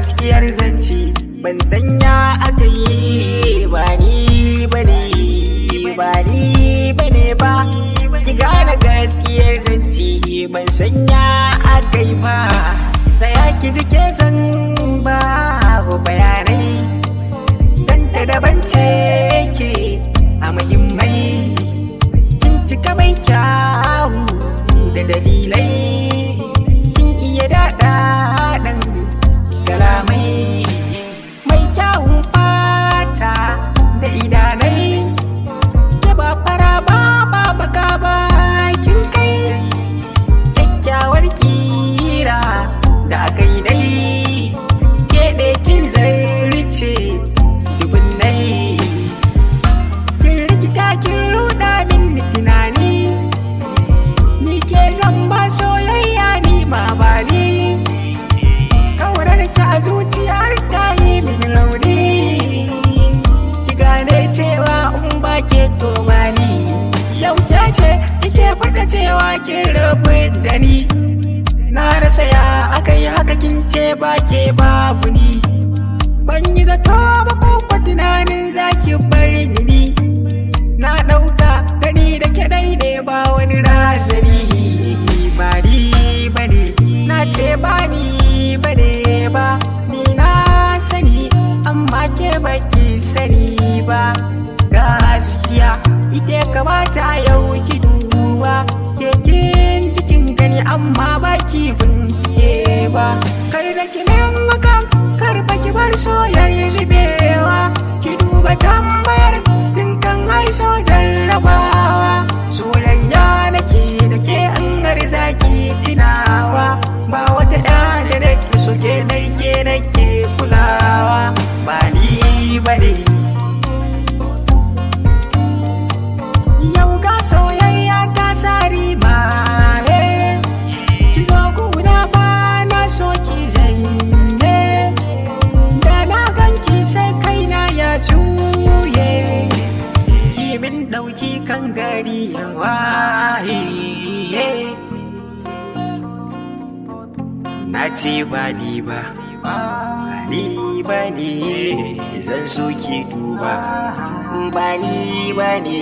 gaskiyar zance ban sanya aka yi ba ni bane ba ni bane ba ki gane gaskiyar zance ban sanya aka yi ba tsaya ki jike zan ba bayanai dan ta daban ce ke a muhimmai kin cika mai kyawu da dalilai kin iya daɗa ɗan kalamai mai kyawun fata da idanai ke ba fara ba baka ba kin kai kyakkyawar kira da aka yi dai ke ɗe kin zarce dubunnai kin rikita kin ruɗa min tunani ni ke zan ba soyayya ni ma ba ni kaurar ki a zuciyar ta yi min rauni ki gane cewa in ba ke to ba ni yau ke ce kike faɗa cewa ke rabu da ni na rasa ya aka yi haka kin ce ba ke babu ni ban yi zato ba ko kwa tunanin zaki bari ni na ɗauka gani da ke dai ne ba wani razani ba ni bane na ce ba ni bane ba ni na sani amma ke baki sani ba gaskiya ita kamata yau ki duba ke kin cikin gani amma baki bincike ba kar da ki maka kar baki bar soyayya zubewa ki duba tambayar dinkan haiso jarrabawa soyayya nake da ke an zaki tunawa ba wata ɗaya da nake so ke nake kulawa ba ni bane yau ga soyayya ta sari ma ki zo kuna ba na so ki janye da na ganki sai kaina ya juye ki min ɗauki kan gari ya waye na ce ba ni ba ni ba ne zan so ki duba ba ni ba ne